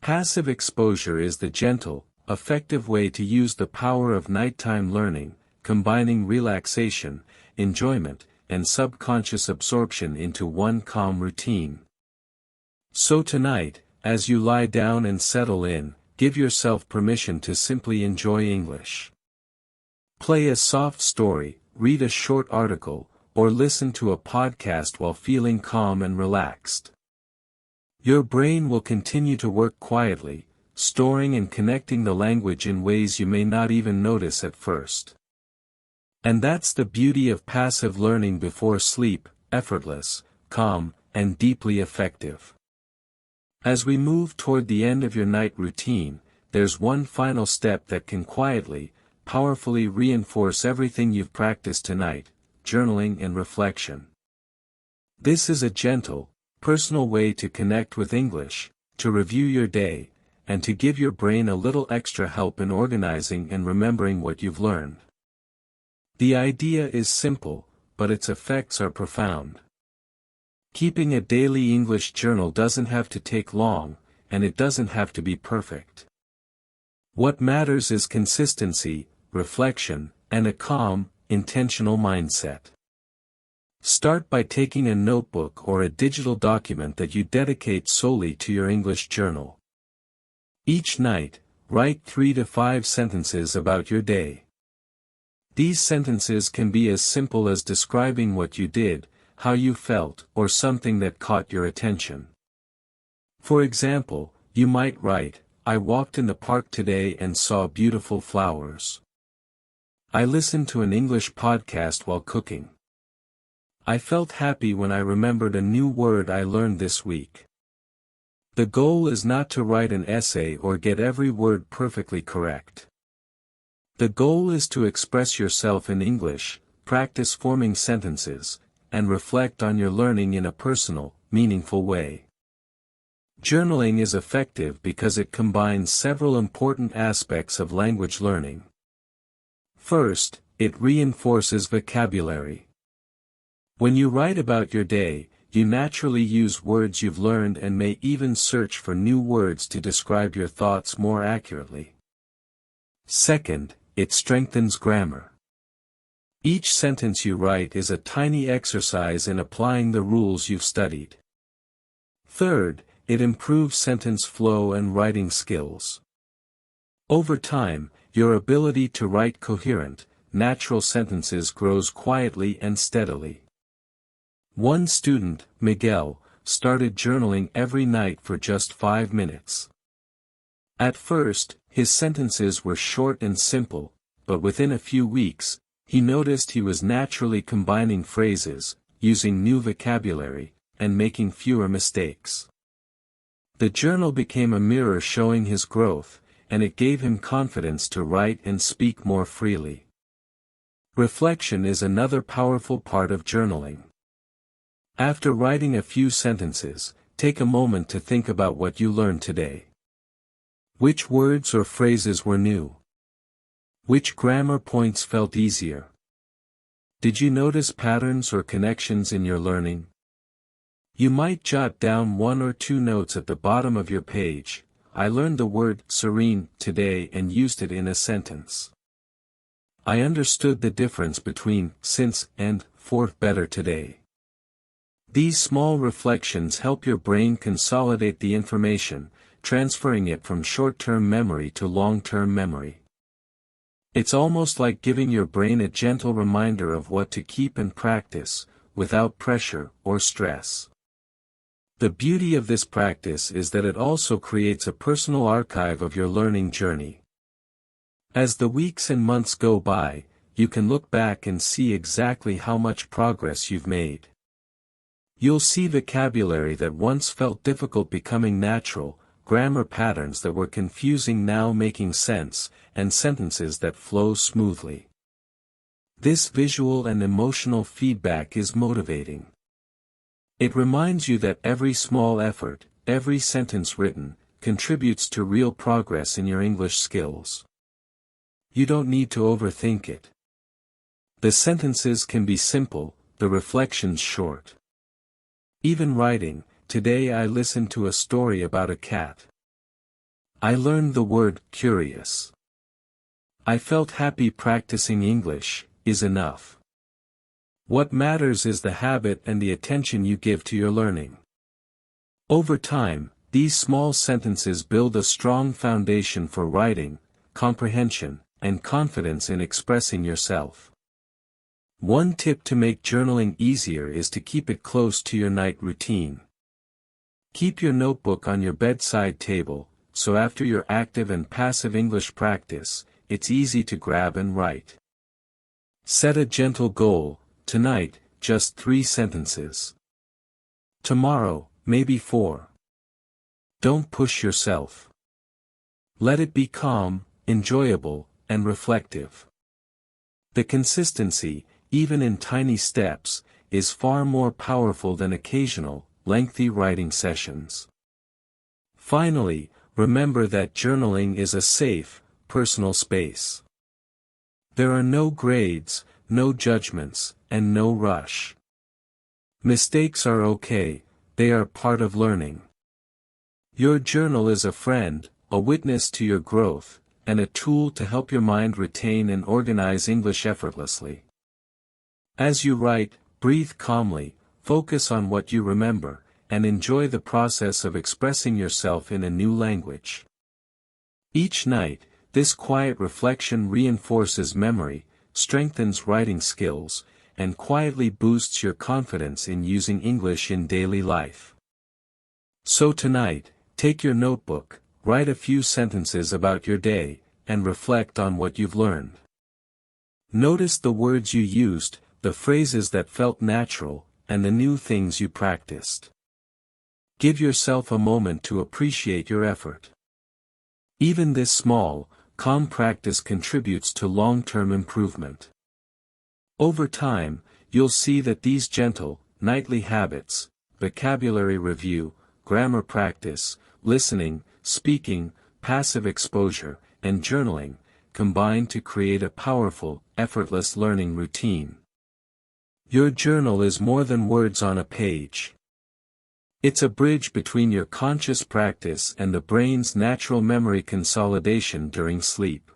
Passive exposure is the gentle, effective way to use the power of nighttime learning, combining relaxation, enjoyment, and subconscious absorption into one calm routine. So tonight, as you lie down and settle in, give yourself permission to simply enjoy English. Play a soft story, read a short article, or listen to a podcast while feeling calm and relaxed. Your brain will continue to work quietly, storing and connecting the language in ways you may not even notice at first. And that's the beauty of passive learning before sleep: effortless, calm, and deeply effective. As we move toward the end of your night routine, there's one final step that can quietly, powerfully reinforce everything you've practiced tonight: journaling and reflection. This is a gentle, personal way to connect with English, to review your day, and to give your brain a little extra help in organizing and remembering what you've learned. The idea is simple, but its effects are profound. Keeping a daily English journal doesn't have to take long, and it doesn't have to be perfect. What matters is consistency, reflection, and a calm, intentional mindset. Start by taking a notebook or a digital document that you dedicate solely to your English journal. Each night, write 3 to 5 sentences about your day. These sentences can be as simple as describing what you did, how you felt, or something that caught your attention. For example, you might write, "I walked in the park today and saw beautiful flowers. I listened to an English podcast while cooking. I felt happy when I remembered a new word I learned this week." The goal is not to write an essay or get every word perfectly correct. The goal is to express yourself in English, practice forming sentences, and reflect on your learning in a personal, meaningful way. Journaling is effective because it combines several important aspects of language learning. First, it reinforces vocabulary. When you write about your day, you naturally use words you've learned and may even search for new words to describe your thoughts more accurately. Second, it strengthens grammar. Each sentence you write is a tiny exercise in applying the rules you've studied. Third, it improves sentence flow and writing skills. Over time, your ability to write coherent, natural sentences grows quietly and steadily. One student, Miguel, started journaling every night for just 5 minutes. At first, his sentences were short and simple, but within a few weeks, he noticed he was naturally combining phrases, using new vocabulary, and making fewer mistakes. The journal became a mirror showing his growth, and it gave him confidence to write and speak more freely. Reflection is another powerful part of journaling. After writing a few sentences, take a moment to think about what you learned today. Which words or phrases were new? Which grammar points felt easier? Did you notice patterns or connections in your learning? You might jot down 1 or 2 notes at the bottom of your page. "I learned the word serene today and used it in a sentence. I understood the difference between since and for better today." These small reflections help your brain consolidate the information, transferring it from short-term memory to long-term memory. It's almost like giving your brain a gentle reminder of what to keep and practice, without pressure or stress. The beauty of this practice is that it also creates a personal archive of your learning journey. As the weeks and months go by, you can look back and see exactly how much progress you've made. You'll see vocabulary that once felt difficult becoming natural, grammar patterns that were confusing now making sense, and sentences that flow smoothly. This visual and emotional feedback is motivating. It reminds you that every small effort, every sentence written, contributes to real progress in your English skills. You don't need to overthink it. The sentences can be simple, the reflections short. Even writing, "Today I listened to a story about a cat. I learned the word curious. I felt happy practicing English," is enough. What matters is the habit and the attention you give to your learning. Over time, these small sentences build a strong foundation for writing, comprehension, and confidence in expressing yourself. One tip to make journaling easier is to keep it close to your night routine. Keep your notebook on your bedside table, so after your active and passive English practice, it's easy to grab and write. Set a gentle goal: tonight, just 3 sentences. Tomorrow, maybe 4. Don't push yourself. Let it be calm, enjoyable, and reflective. The consistency, even in tiny steps, is far more powerful than occasional, lengthy writing sessions. Finally, remember that journaling is a safe, personal space. There are no grades, no judgments, and no rush. Mistakes are okay, they are part of learning. Your journal is a friend, a witness to your growth, and a tool to help your mind retain and organize English effortlessly. As you write, breathe calmly, focus on what you remember, and enjoy the process of expressing yourself in a new language. Each night, this quiet reflection reinforces memory, strengthens writing skills, and quietly boosts your confidence in using English in daily life. So tonight, take your notebook, write a few sentences about your day, and reflect on what you've learned. Notice the words you used, the phrases that felt natural, and the new things you practiced. Give yourself a moment to appreciate your effort. Even this small, calm practice contributes to long-term improvement. Over time, you'll see that these gentle, nightly habits, vocabulary review, grammar practice, listening, speaking, passive exposure, and journaling, combine to create a powerful, effortless learning routine. Your journal is more than words on a page. It's a bridge between your conscious practice and the brain's natural memory consolidation during sleep.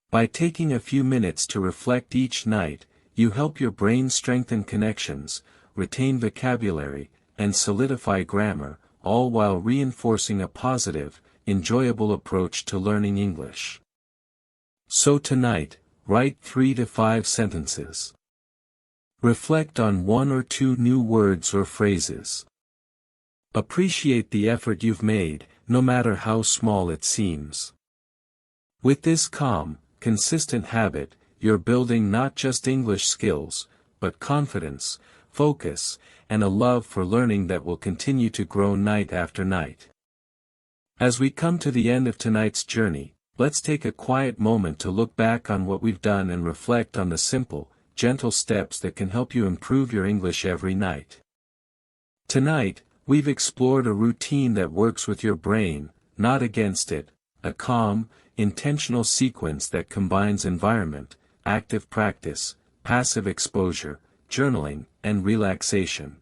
By taking a few minutes to reflect each night, you help your brain strengthen connections, retain vocabulary, and solidify grammar, all while reinforcing a positive, enjoyable approach to learning English. So tonight, write 3 to 5 sentences. Reflect on 1 or 2 new words or phrases. Appreciate the effort you've made, no matter how small it seems. With this calm, consistent habit, you're building not just English skills, but confidence, focus, and a love for learning that will continue to grow night after night. As we come to the end of tonight's journey, let's take a quiet moment to look back on what we've done and reflect on the simple, gentle steps that can help you improve your English every night. Tonight, we've explored a routine that works with your brain, not against it, a calm, intentional sequence that combines environment, active practice, passive exposure, journaling, and relaxation.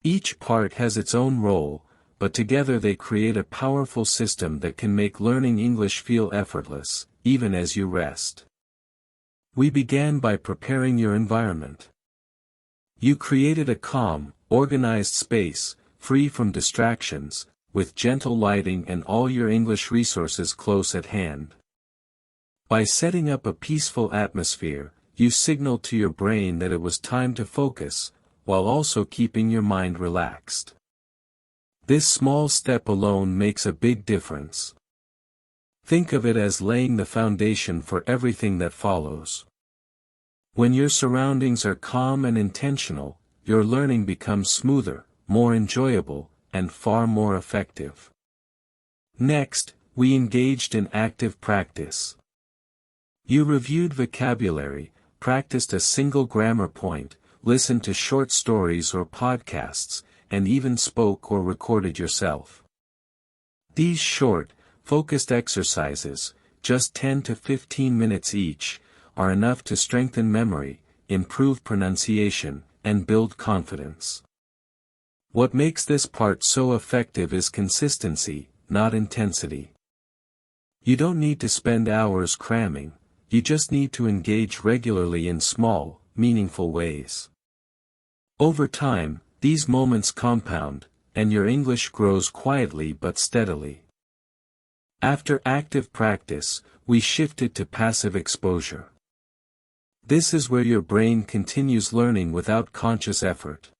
Each part has its own role, but together they create a powerful system that can make learning English feel effortless, even as you rest. We began by preparing your environment. You created a calm, organized space, free from distractions, with gentle lighting and all your English resources close at hand. By setting up a peaceful atmosphere, you signaled to your brain that it was time to focus, while also keeping your mind relaxed. This small step alone makes a big difference. Think of it as laying the foundation for everything that follows. When your surroundings are calm and intentional, your learning becomes smoother, more enjoyable, and far more effective. Next, we engaged in active practice. You reviewed vocabulary, practiced a single grammar point, listened to short stories or podcasts, and even spoke or recorded yourself. These short, focused exercises, just 10 to 15 minutes each, are enough to strengthen memory, improve pronunciation, and build confidence. What makes this part so effective is consistency, not intensity. You don't need to spend hours cramming, you just need to engage regularly in small, meaningful ways. Over time, these moments compound, and your English grows quietly but steadily. After active practice, we shifted to passive exposure. This is where your brain continues learning without conscious effort.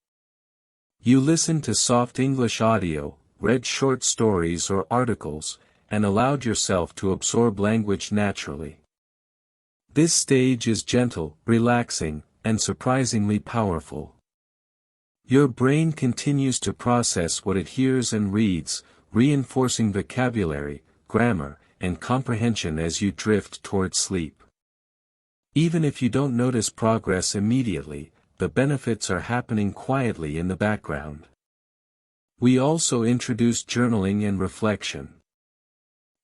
You listen to soft English audio, read short stories or articles, and allowed yourself to absorb language naturally. This stage is gentle, relaxing, and surprisingly powerful. Your brain continues to process what it hears and reads, reinforcing vocabulary, grammar, and comprehension as you drift toward sleep. Even if you don't notice progress immediately, the benefits are happening quietly in the background. We also introduced journaling and reflection.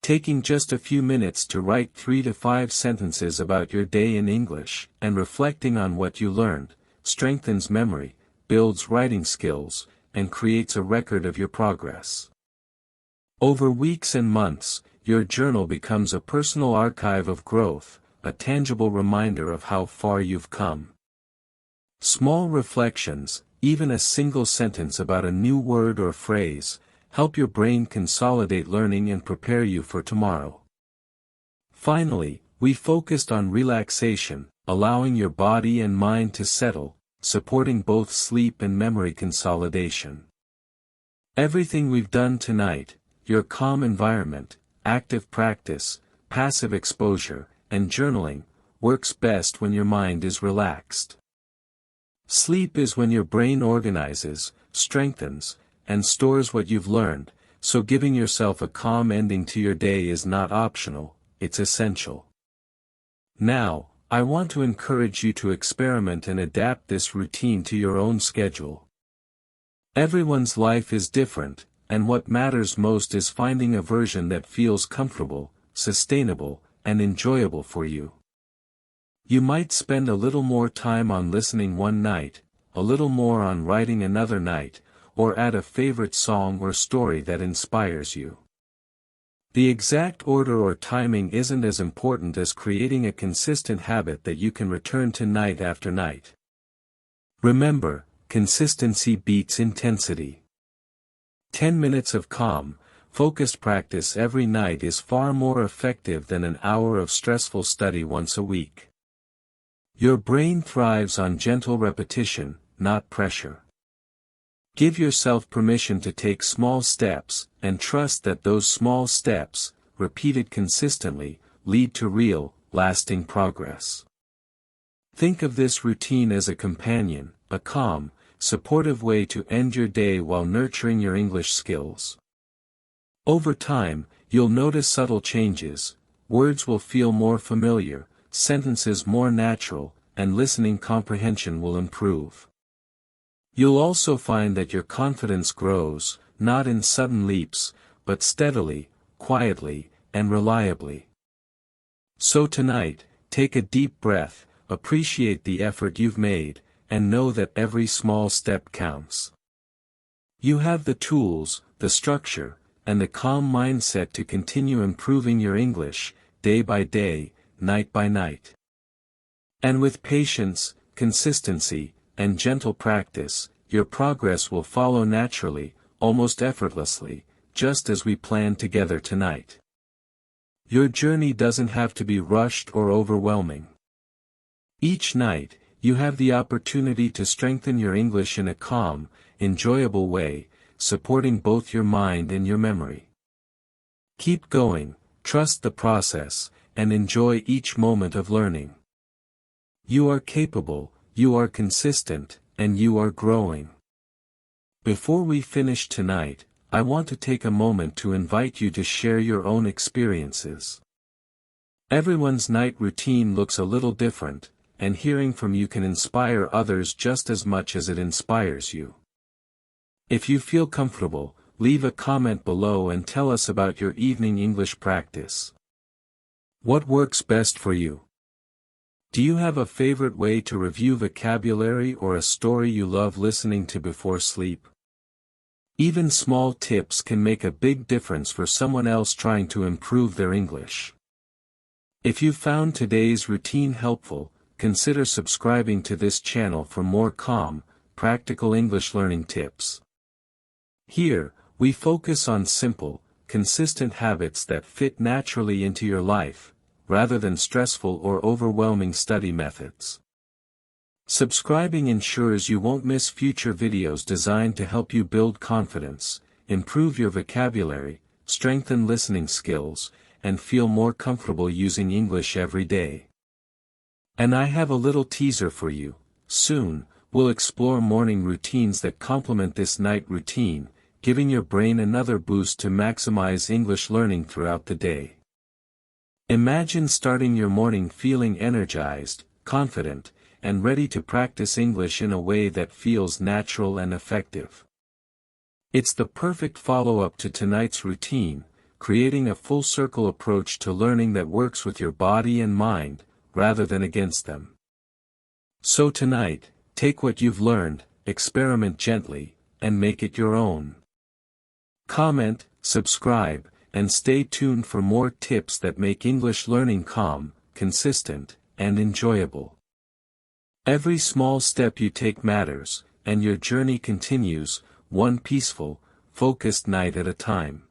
Taking just a few minutes to write 3 to 5 sentences about your day in English, and reflecting on what you learned, strengthens memory, builds writing skills, and creates a record of your progress. Over weeks and months, your journal becomes a personal archive of growth, a tangible reminder of how far you've come. Small reflections, even a single sentence about a new word or phrase, help your brain consolidate learning and prepare you for tomorrow. Finally, we focused on relaxation, allowing your body and mind to settle, supporting both sleep and memory consolidation. Everything we've done tonight, your calm environment, active practice, passive exposure, and journaling, works best when your mind is relaxed. Sleep is when your brain organizes, strengthens, and stores what you've learned, so giving yourself a calm ending to your day is not optional, it's essential. Now, I want to encourage you to experiment and adapt this routine to your own schedule. Everyone's life is different, and what matters most is finding a version that feels comfortable, sustainable, and enjoyable for you. You might spend a little more time on listening one night, a little more on writing another night, or add a favorite song or story that inspires you. The exact order or timing isn't as important as creating a consistent habit that you can return to night after night. Remember, consistency beats intensity. 10 minutes of calm, focused practice every night is far more effective than an hour of stressful study once a week. Your brain thrives on gentle repetition, not pressure. Give yourself permission to take small steps, and trust that those small steps, repeated consistently, lead to real, lasting progress. Think of this routine as a companion, a calm, supportive way to end your day while nurturing your English skills. Over time, you'll notice subtle changes, words will feel more familiar, sentences more natural, and listening comprehension will improve. You'll also find that your confidence grows, not in sudden leaps, but steadily, quietly, and reliably. So tonight, take a deep breath, appreciate the effort you've made, and know that every small step counts. You have the tools, the structure, and the calm mindset to continue improving your English, day by day, night by night. And with patience, consistency, and gentle practice, your progress will follow naturally, almost effortlessly, just as we planned together tonight. Your journey doesn't have to be rushed or overwhelming. Each night, you have the opportunity to strengthen your English in a calm, enjoyable way, supporting both your mind and your memory. Keep going, trust the process, and enjoy each moment of learning. You are capable, you are consistent, and you are growing. Before we finish tonight, I want to take a moment to invite you to share your own experiences. Everyone's night routine looks a little different, and hearing from you can inspire others just as much as it inspires you. If you feel comfortable, leave a comment below and tell us about your evening English practice. What works best for you? Do you have a favorite way to review vocabulary or a story you love listening to before sleep? Even small tips can make a big difference for someone else trying to improve their English. If you found today's routine helpful, consider subscribing to this channel for more calm, practical English learning tips. Here, we focus on simple, consistent habits that fit naturally into your life, rather than stressful or overwhelming study methods. Subscribing ensures you won't miss future videos designed to help you build confidence, improve your vocabulary, strengthen listening skills, and feel more comfortable using English every day. And I have a little teaser for you. Soon, we'll explore morning routines that complement this night routine, giving your brain another boost to maximize English learning throughout the day. Imagine starting your morning feeling energized, confident, and ready to practice English in a way that feels natural and effective. It's the perfect follow-up to tonight's routine, creating a full-circle approach to learning that works with your body and mind, rather than against them. So tonight, take what you've learned, experiment gently, and make it your own. Comment, subscribe, and stay tuned for more tips that make English learning calm, consistent, and enjoyable. Every small step you take matters, and your journey continues, one peaceful, focused night at a time.